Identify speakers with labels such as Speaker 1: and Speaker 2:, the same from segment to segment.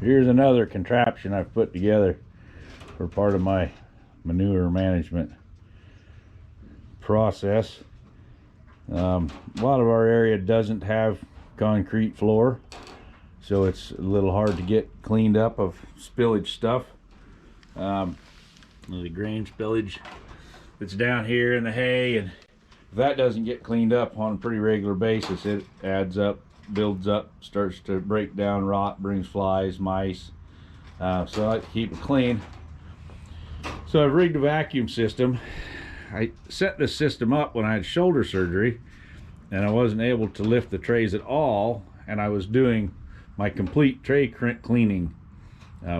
Speaker 1: here's another contraption I've put together for part of my manure management process. A lot of our area doesn't have concrete floor, so it's a little hard to get cleaned up of spillage stuff. The grain spillage that's down here in the hay, and if that doesn't get cleaned up on a pretty regular basis, it adds up, builds up, starts to break down, rot, brings flies, mice. So I like to keep it clean. So I've rigged a vacuum system. I set this system up when I had shoulder surgery and I wasn't able to lift the trays at all, and I was doing my complete tray cleaning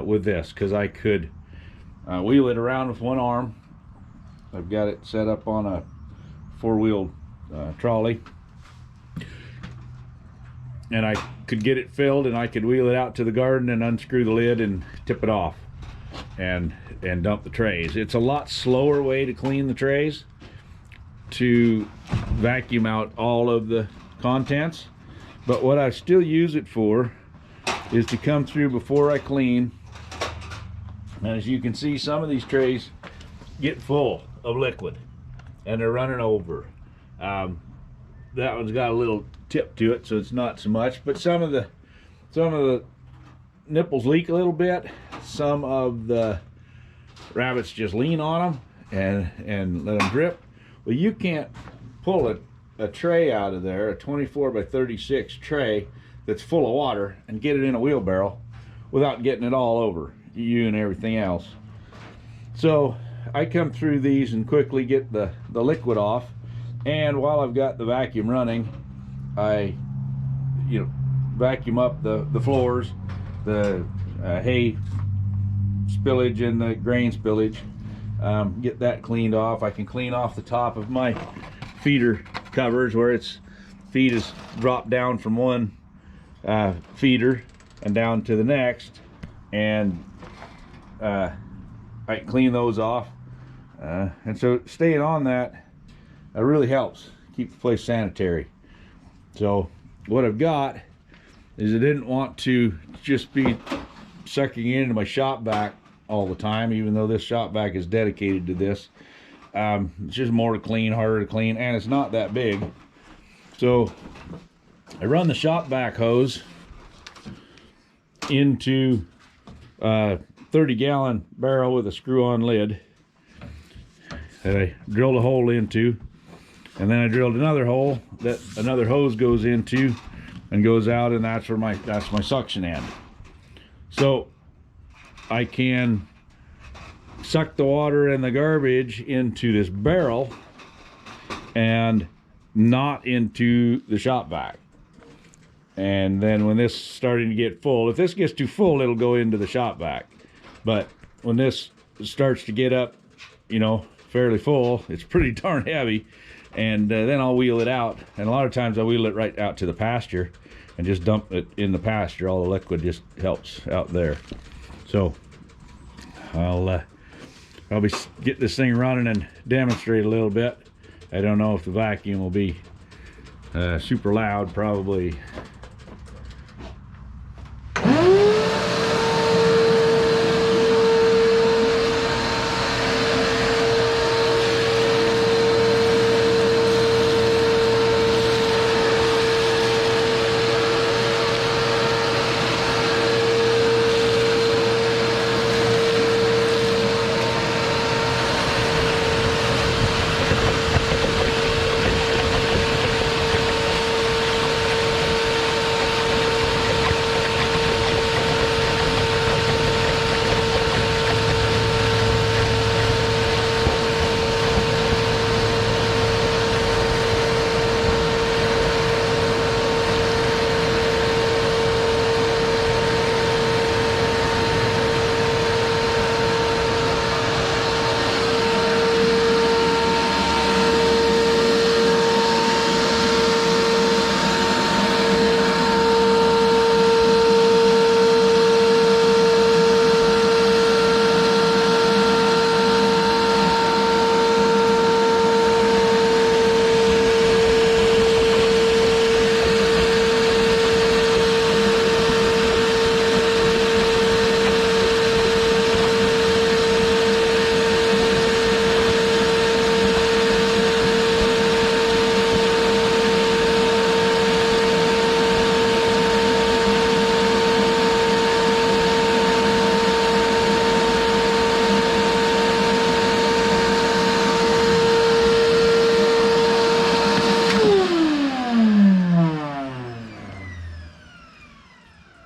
Speaker 1: with this, because I could wheel it around with one arm. I've got it set up on a four-wheel trolley, and I could get it filled and I could wheel it out to the garden and unscrew the lid and tip it off and dump the trays. It's a lot slower way to clean the trays, to vacuum out all of the contents, but what I still use it for is to come through before I clean. And as you can see, some of these trays get full of liquid and they're running over. That one's got a little tip to it, so it's not so much, but some of the nipples leak a little bit. Some of the rabbits just lean on them and let them drip. Well, you can't pull a tray out of there, a 24 by 36 tray that's full of water, and get it in a wheelbarrow without getting it all over you and everything else. So I come through these and quickly get the liquid off, and while I've got the vacuum running, I vacuum up the floors, the hay spillage and the grain spillage, get that cleaned off. I can clean off the top of my feeder covers where its feed is dropped down from one feeder and down to the next, and I can clean those off, and so staying on that really helps keep the place sanitary. So what I've got is I didn't want to just be sucking into my shop vac all the time, even though this shop vac is dedicated to this. It's just more to clean, harder to clean, and it's not that big. So I run the shop vac hose into a 30-gallon barrel with a screw-on lid that I drilled a hole into, and then I drilled another hole that another hose goes into and goes out, and that's my suction end. So I can suck the water and the garbage into this barrel and not into the shop vac. And then when this is starting to get full, if this gets too full, it'll go into the shop vac. But when this starts to get up, fairly full, it's pretty darn heavy, and then I'll wheel it out. And a lot of times I wheel it right out to the pasture and just dump it in the pasture. All the liquid just helps out there. So I'll get this thing running and demonstrate a little bit. I don't know if the vacuum will be super loud, probably.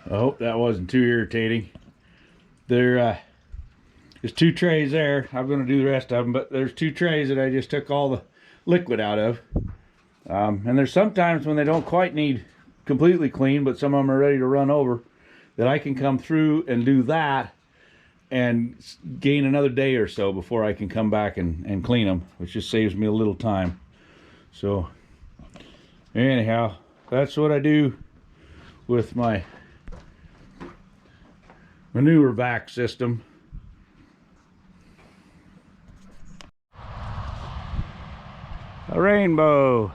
Speaker 1: I hope that wasn't too irritating. There's 2 trays there. I'm going to do the rest of them, but there's 2 trays that I just took all the liquid out of. And there's sometimes when they don't quite need completely clean, but some of them are ready to run over, that I can come through and do that and gain another day or so before I can come back and clean them, which just saves me a little time. So anyhow, that's what I do with my manure vac system. A rainbow,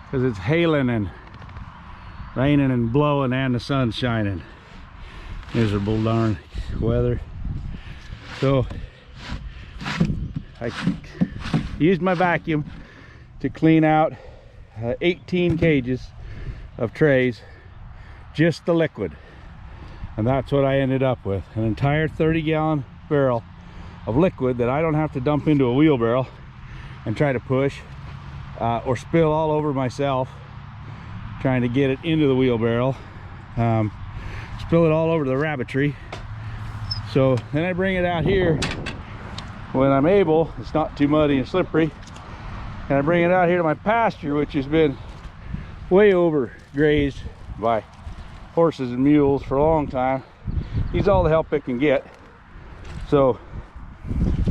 Speaker 1: because it's hailing and raining and blowing and the sun's shining. Miserable darn weather. So I used my vacuum to clean out 18 cages of trays, just the liquid, and that's what I ended up with, an entire 30-gallon barrel of liquid that I don't have to dump into a wheelbarrow and try to push or spill all over myself trying to get it into the wheelbarrow. Spill it all over the rabbitry. So then I bring it out here when I'm able, it's not too muddy and slippery, and I bring it out here to my pasture, which has been way over grazed by horses and mules for a long time. Needs all the help it can get. So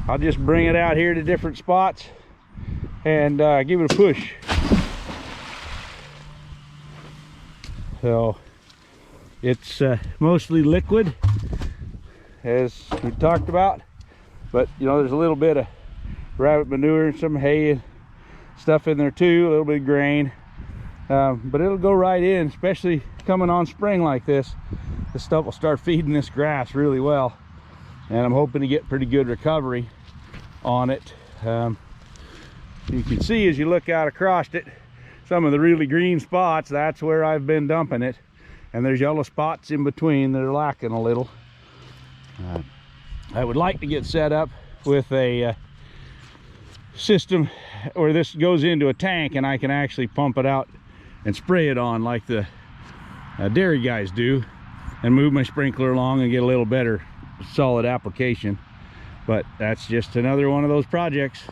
Speaker 1: I'll just bring it out here to different spots and give it a push. So it's mostly liquid, as we talked about, but you know, there's a little bit of rabbit manure and some hay and stuff in there too, a little bit of grain, but it'll go right in, especially coming on spring like this. This stuff will start feeding this grass really well, and I'm hoping to get pretty good recovery on it. You can see as you look out across it, some of the really green spots, that's where I've been dumping it, and there's yellow spots in between that are lacking a little. I would like to get set up with a system where this goes into a tank and I can actually pump it out and spray it on like the dairy guys do, and move my sprinkler along and get a little better solid application. But that's just another one of those projects.